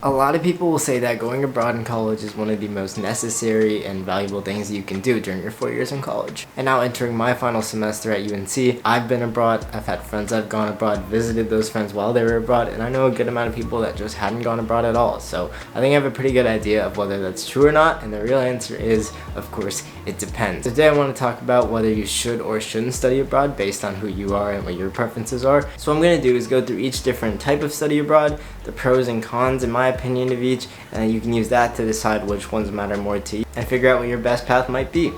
A lot of people will say that going abroad in college is one of the most necessary and valuable things that you can do during your 4 years in college. And now entering my final semester at UNC, I've been abroad, I've had friends that have gone abroad, visited those friends while they were abroad, and I know a good amount of people that just hadn't gone abroad at all. So I think I have a pretty good idea of whether that's true or not, and the real answer is, of course, it depends. Today I want to talk about whether you should or shouldn't study abroad based on who you are and what your preferences are. So what I'm going to do is go through each different type of study abroad, the pros and cons in my opinion of each, and then you can use that to decide which ones matter more to you and figure out what your best path might be.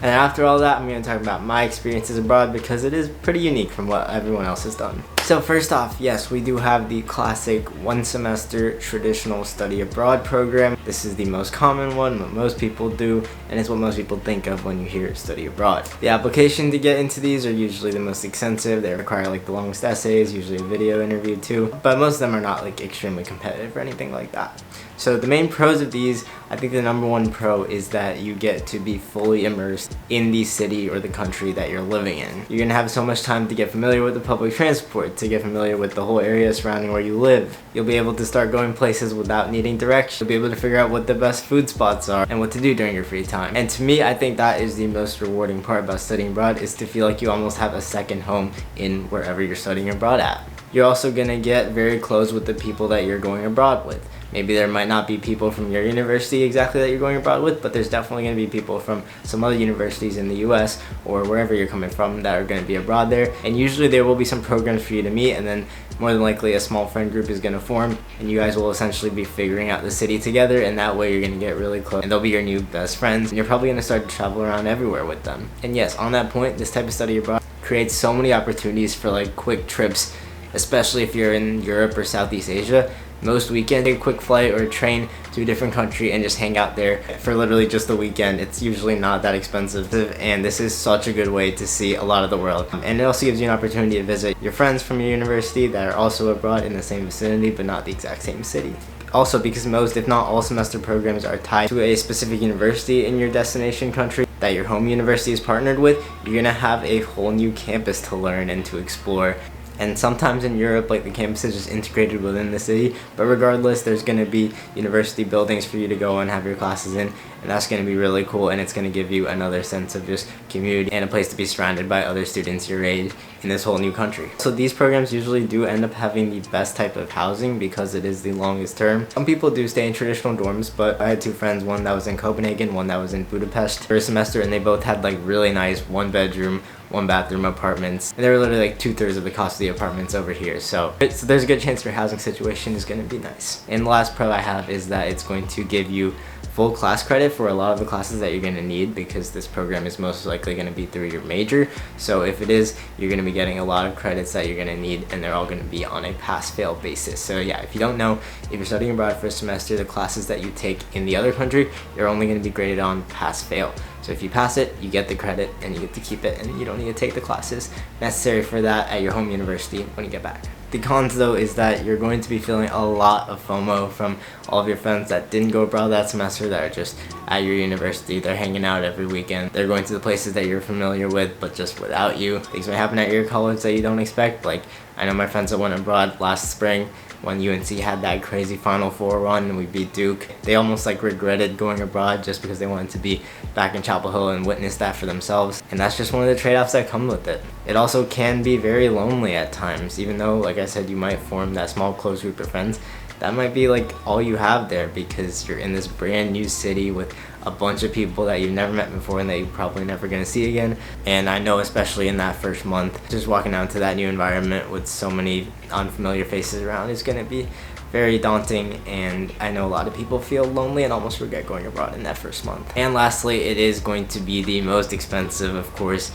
And after all that, I'm going to talk about my experiences abroad because it is pretty unique from what everyone else has done. So first off, yes, we do have the classic 1 semester traditional study abroad program. This is the most common one, what most people do, and it's what most people think of when you hear study abroad. The application to get into these are usually the most extensive. They require like the longest essays, usually a video interview too, but most of them are not like extremely competitive or anything like that. So the main pros of these, I think the number one pro is that you get to be fully immersed in the city or the country that you're living in. You're gonna have so much time to get familiar with the public transport, to get familiar with the whole area surrounding where you live. You'll be able to start going places without needing directions. You'll be able to figure out what the best food spots are and what to do during your free time. And to me, I think that is the most rewarding part about studying abroad, is to feel like you almost have a second home in wherever you're studying abroad at. You're also gonna get very close with the people that you're going abroad with. Maybe there might not be people from your university exactly that you're going abroad with, but there's definitely going to be people from some other universities in the US or wherever you're coming from that are going to be abroad there. And usually there will be some programs for you to meet, and then more than likely a small friend group is going to form, and you guys will essentially be figuring out the city together, and that way you're going to get really close and they'll be your new best friends, and you're probably going to start to travel around everywhere with them. And yes, on that point, this type of study abroad creates so many opportunities for like quick trips, especially if you're in Europe or Southeast Asia. Most weekends, take a quick flight or a train to a different country and just hang out there for literally just a weekend. It's usually not that expensive, and this is such a good way to see a lot of the world. And it also gives you an opportunity to visit your friends from your university that are also abroad in the same vicinity but not the exact same city. Also, because most, if not all, semester programs are tied to a specific university in your destination country that your home university is partnered with, you're gonna have a whole new campus to learn and to explore. And sometimes in Europe, like, the campus is just integrated within the city, but regardless, there's going to be university buildings for you to go and have your classes in, and that's going to be really cool, and it's going to give you another sense of just community and a place to be surrounded by other students your age in this whole new country. So these programs usually do end up having the best type of housing because it is the longest term. Some people do stay in traditional dorms, but I had 2 friends, one that was in Copenhagen, one that was in Budapest for a semester, and they both had like really nice 1-bedroom, 1-bathroom apartments, and they were literally like 2/3 of the cost of the apartments over here. So there's a good chance your housing situation is going to be nice. And the last pro I have is that it's going to give you full class credit for a lot of the classes that you're going to need, because this program is most likely going to be through your major. So if it is, you're going to be getting a lot of credits that you're going to need, and they're all going to be on a pass-fail basis. So yeah, if you don't know, if you're studying abroad for a semester, the classes that you take in the other country, you're only going to be graded on pass-fail. So if you pass it, you get the credit and you get to keep it, and you don't need to take the classes necessary for that at your home university when you get back. The cons though is that you're going to be feeling a lot of FOMO from all of your friends that didn't go abroad that semester, that are just at your university. They're hanging out every weekend. They're going to the places that you're familiar with, but just without you. Things might happen at your college that you don't expect. Like, I know my friends that went abroad last spring when UNC had that crazy Final Four run and we beat Duke. They almost like regretted going abroad just because they wanted to be back in Chapel Hill and witness that for themselves. And that's just one of the trade-offs that come with it. It also can be very lonely at times, even though, like I said, you might form that small close group of friends. That might be like all you have there, because you're in this brand new city with a bunch of people that you've never met before and that you're probably never going to see again. And I know, especially in that first month, just walking out into that new environment with so many unfamiliar faces around is going to be very daunting, and I know a lot of people feel lonely and almost regret going abroad in that first month. And lastly, it is going to be the most expensive, of course.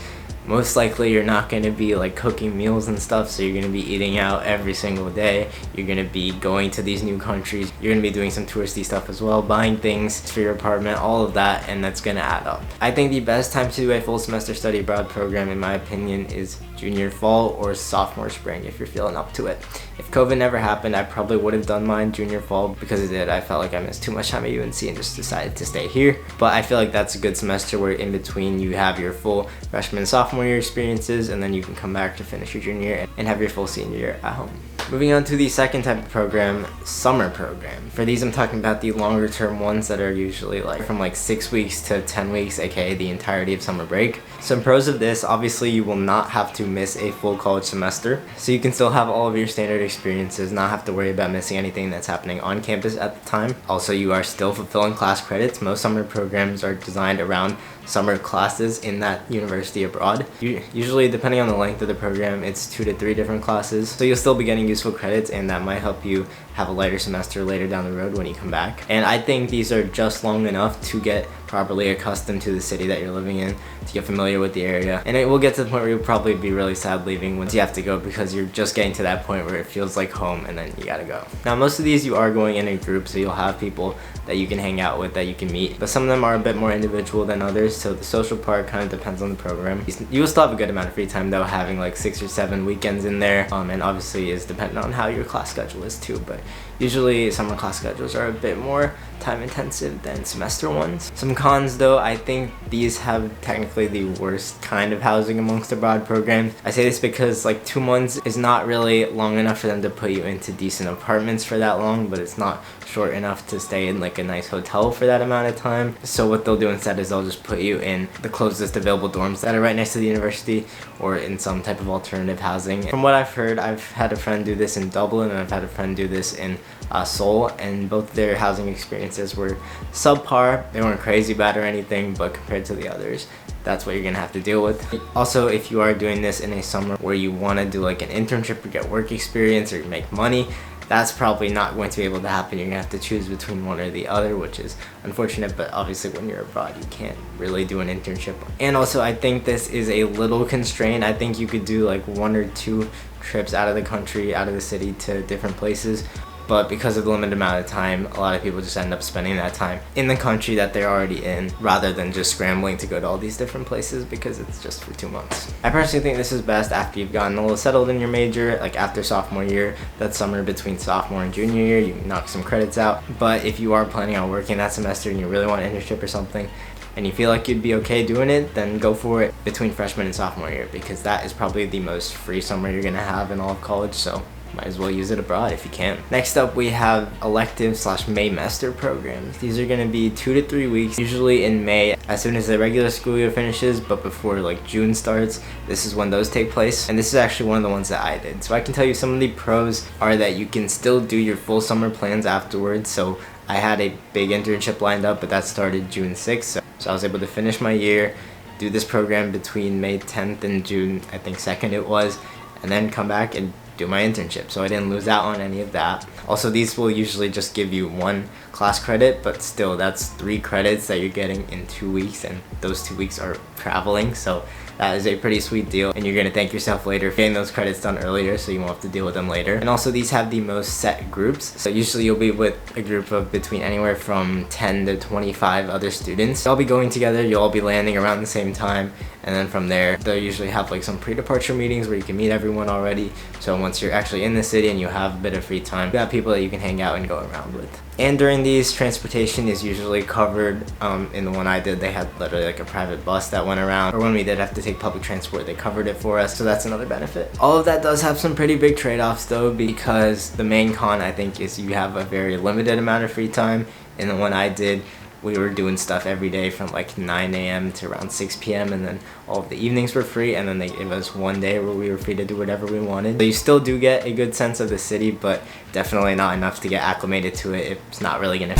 Most likely you're not going to be like cooking meals and stuff, so you're going to be eating out every single day. You're going to be going to these new countries. You're going to be doing some touristy stuff as well, buying things for your apartment, all of that, and that's going to add up. I think the best time to do a full semester study abroad program, in my opinion, is junior fall or sophomore spring if you're feeling up to it. If COVID never happened, I probably would have done mine junior fall. Because it did, I felt like I missed too much time at UNC and just decided to stay here. But I feel like that's a good semester where in between you have your full freshman and sophomore year experiences, and then you can come back to finish your junior year and have your full senior year at home. Moving on to the second type of program, summer program. For these, I'm talking about the longer term ones that are usually like from like 6 weeks to 10 weeks, aka the entirety of summer break. Some pros of this, obviously you will not have to miss a full college semester, so you can still have all of your standard experiences, not have to worry about missing anything that's happening on campus at the time. Also, you are still fulfilling class credits. Most summer programs are designed around summer classes in that university abroad. Usually, depending on the length of the program, it's 2 to 3 different classes, so you'll still be getting useful credits, and that might help you have a lighter semester later down the road when you come back. And I think these are just long enough to get properly accustomed to the city that you're living in, to get familiar with the area, and it will get to the point where you'll probably be really sad leaving once you have to go, because you're just getting to that point where it feels like home and then you gotta go. Now, most of these you are going in a group, so you'll have people that you can hang out with, that you can meet, but some of them are a bit more individual than others, so the social part kind of depends on the program. You will still have a good amount of free time though, having like 6 or 7 weekends in there, and obviously is dependent on how your class schedule is too, but usually summer class schedules are a bit more time intensive than semester ones. Some cons though, I think these have technically the worst kind of housing amongst abroad programs. I say this because like 2 months is not really long enough for them to put you into decent apartments for that long, but it's not short enough to stay in like a nice hotel for that amount of time. So what they'll do instead is they'll just put you in the closest available dorms that are right next to the university, or in some type of alternative housing. From what I've heard, I've had a friend do this in Dublin, and I've had a friend do this in Seoul, and both their housing experiences were subpar. They weren't crazy bad or anything, but compared to the others, that's what you're gonna have to deal with. Also, if you are doing this in a summer where you want to do like an internship or get work experience or make money, that's probably not going to be able to happen. You're gonna have to choose between one or the other, which is unfortunate, but obviously when you're abroad you can't really do an internship. And also, I think this is a little constrained. I think you could do like 1 or 2 trips out of the country, out of the city, to different places, but because of the limited amount of time, a lot of people just end up spending that time in the country that they're already in, rather than just scrambling to go to all these different places because it's just for 2 months. I personally think this is best after you've gotten a little settled in your major, like after sophomore year. That summer between sophomore and junior year, you can knock some credits out. But if you are planning on working that semester and you really want an internship or something, and you feel like you'd be okay doing it, then go for it between freshman and sophomore year, because that is probably the most free summer you're gonna have in all of college, so might as well use it abroad if you can. Next up, we have elective / Maymester programs. These are going to be 2 to 3 weeks, usually in May, as soon as the regular school year finishes, but before like June starts. This is when those take place, and this is actually one of the ones that I did. So I can tell you some of the pros are that you can still do your full summer plans afterwards. So I had a big internship lined up, but that started June 6th, so I was able to finish my year, do this program between May 10th and June, I think 2nd it was, and then come back and do my internship, so I didn't lose out on any of that. Also, these will usually just give you 1 class credit, but still that's 3 credits that you're getting in 2 weeks, and those 2 weeks are traveling, so that is a pretty sweet deal, and you're gonna thank yourself later for getting those credits done earlier, so you won't have to deal with them later. And also, these have the most set groups, so usually you'll be with a group of between anywhere from 10 to 25 other students. You'll all be going together, you'll all be landing around the same time, and then from there they'll usually have like some pre-departure meetings where you can meet everyone already. So once you're actually in the city and you have a bit of free time, you have people that you can hang out and go around with. And during these, transportation is usually covered. In the one I did, they had literally like a private bus that went around, or when we did have to take public transport, they covered it for us, so that's another benefit. All of that does have some pretty big trade-offs though, because the main con, I think, is you have a very limited amount of free time. In the one I did, we were doing stuff every day from like 9 a.m. to around 6 p.m. and then all of the evenings were free, and then they gave us 1 day where we were free to do whatever we wanted. So you still do get a good sense of the city, but definitely not enough to get acclimated to it. It's not really gonna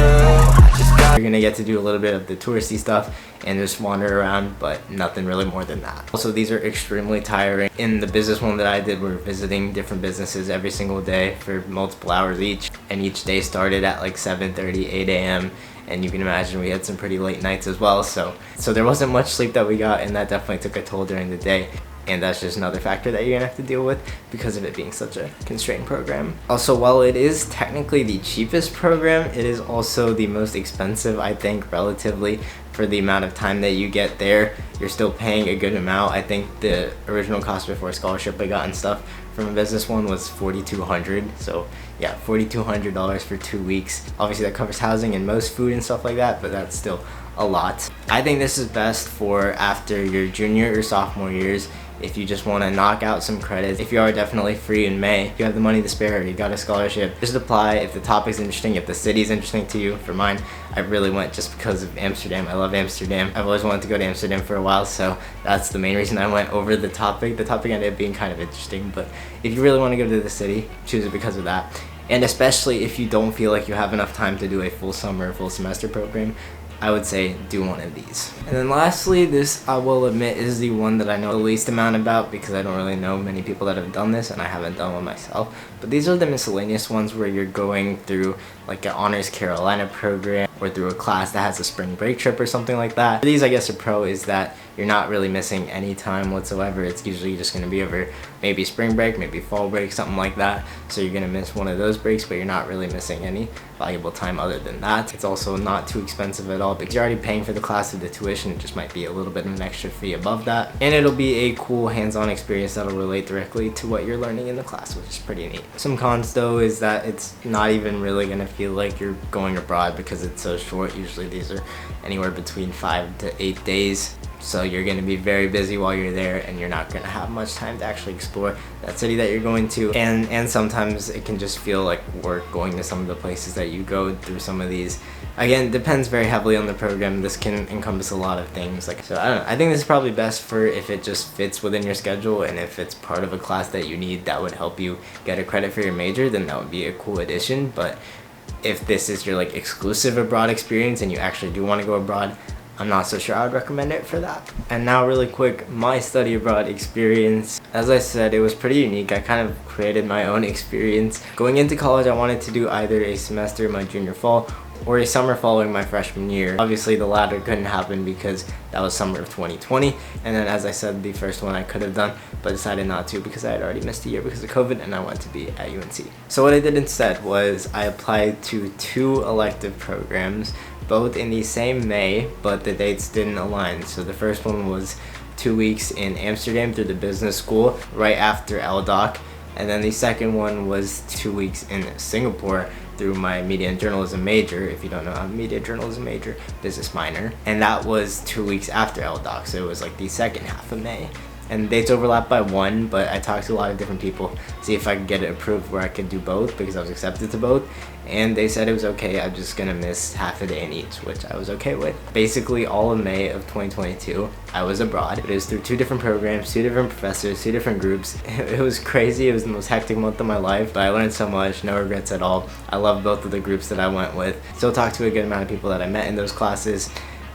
You're gonna get to do a little bit of the touristy stuff and just wander around, but nothing really more than that. Also, these are extremely tiring. In the business one that I did, we were visiting different businesses every single day for multiple hours each, and each day started at like 7:30, 8 a.m. and you can imagine we had some pretty late nights as well, so there wasn't much sleep that we got, and that definitely took a toll during the day. And that's just another factor that you're gonna have to deal with because of it being such a constrained program. Also, while it is technically the cheapest program, it is also the most expensive, I think, relatively, for the amount of time that you get there. You're still paying a good amount. I think the original cost before scholarship I got and stuff from a business one was $4,200. So yeah, $4,200 for 2 weeks. Obviously that covers housing and most food and stuff like that, but that's still a lot. I think this is best for after your junior or sophomore years. if you just want to knock out some credits. If you are definitely free in May, if you have the money to spare, you got a scholarship, just apply. If the topic's interesting, if the city's interesting to you. For mine, I really went just because of Amsterdam. I love Amsterdam. I've always wanted to go to Amsterdam for a while, so that's the main reason I went over the topic. The topic ended up being kind of interesting, but if you really want to go to the city, choose it because of that. And especially if you don't feel like you have enough time to do a full summer, full semester program, I would say do one of these. And then lastly, this I will admit is the one that I know the least amount about because I don't really know many people that have done this and I haven't done one myself. But these are the miscellaneous ones where you're going through like an Honors Carolina program or through a class that has a spring break trip or something like that. These, I guess, a pro is that you're not really missing any time whatsoever. It's usually just going to be over maybe spring break, maybe fall break, something like that. So you're going to miss one of those breaks, but you're not really missing any valuable time other than that. It's also not too expensive at all because you're already paying for the class of the tuition. It just might be a little bit of an extra fee above that. And it'll be a cool hands-on experience that'll relate directly to what you're learning in the class, which is pretty neat. Some cons though is that it's not even really going to feel like you're going abroad because it's so short. Usually these are anywhere between 5 to 8 days. So you're going to be very busy while you're there and you're not going to have much time to actually explore that city that you're going to. And sometimes it can just feel like work going to some of the places that you go through some of these. Again, it depends very heavily on the program. This can encompass a lot of things. So I don't know. I think this is probably best for if it just fits within your schedule and if it's part of a class that you need that would help you get a credit for your major, then that would be a cool addition. But if this is your like exclusive abroad experience and you actually do want to go abroad, I'm not so sure I would recommend it for that. And now really quick, my study abroad experience. As I said, it was pretty unique. I kind of created my own experience. Going into college, I wanted to do either a semester in my junior fall or a summer following my freshman year. Obviously the latter couldn't happen because that was summer of 2020. And then as I said, the first one I could have done, but decided not to because I had already missed a year because of COVID and I wanted to be at UNC. So what I did instead was I applied to 2 elective programs, both in the same May, but the dates didn't align. So the first one was 2 weeks in Amsterdam through the business school right after LDoc, and then the second one was 2 weeks in Singapore through my media and journalism major. If you don't know, I'm a media journalism major, business minor, and that was 2 weeks after LDoc, so it was like the second half of May. And dates overlap by 1, but I talked to a lot of different people, see if I could get it approved where I could do both because I was accepted to both, and they said it was okay. I'm just gonna miss half a day in each, which I was okay with. Basically all of May of 2022 I was abroad. It was through 2 different programs, 2 different professors, 2 different groups. It was crazy. It was the most hectic month of my life, but I learned so much, no regrets at all. I love both of the groups that I went with. Still talk to a good amount of people that I met in those classes.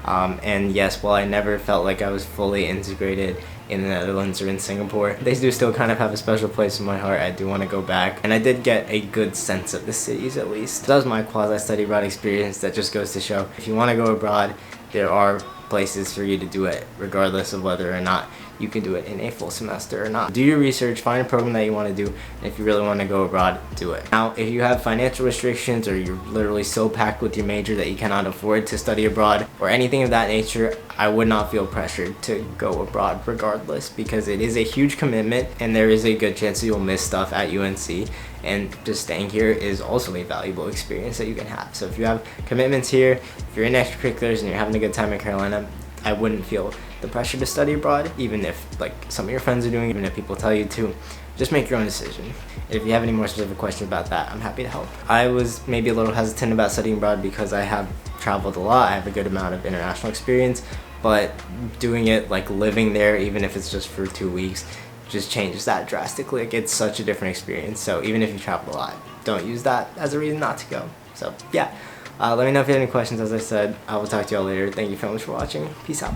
And yes, while I never felt like I was fully integrated in the Netherlands or in Singapore, they do still kind of have a special place in my heart. I do want to go back, and I did get a good sense of the cities at least. So that was my quasi-study abroad experience. That just goes to show if you want to go abroad, there are places for you to do it regardless of whether or not you can do it in a full semester or not. Do your research, find a program that you want to do, and if you really want to go abroad, do it. Now, if you have financial restrictions or you're literally so packed with your major that you cannot afford to study abroad or anything of that nature, I would not feel pressured to go abroad regardless because it is a huge commitment and there is a good chance that you'll miss stuff at UNC, and just staying here is also a valuable experience that you can have. So if you have commitments here, if you're in extracurriculars and you're having a good time in Carolina, I wouldn't feel the pressure to study abroad, even if like some of your friends are doing it, even if people tell you to. Just make your own decision. And if you have any more specific questions about that, I'm happy to help. I was maybe a little hesitant about studying abroad because I have traveled a lot. I have a good amount of international experience, but doing it, like living there, even if it's just for 2 weeks, just changes that drastically. Like, it's such a different experience. So even if you travel a lot, don't use that as a reason not to go. So yeah, let me know if you have any questions. As I said, I will talk to y'all later. Thank you so much for watching. Peace out.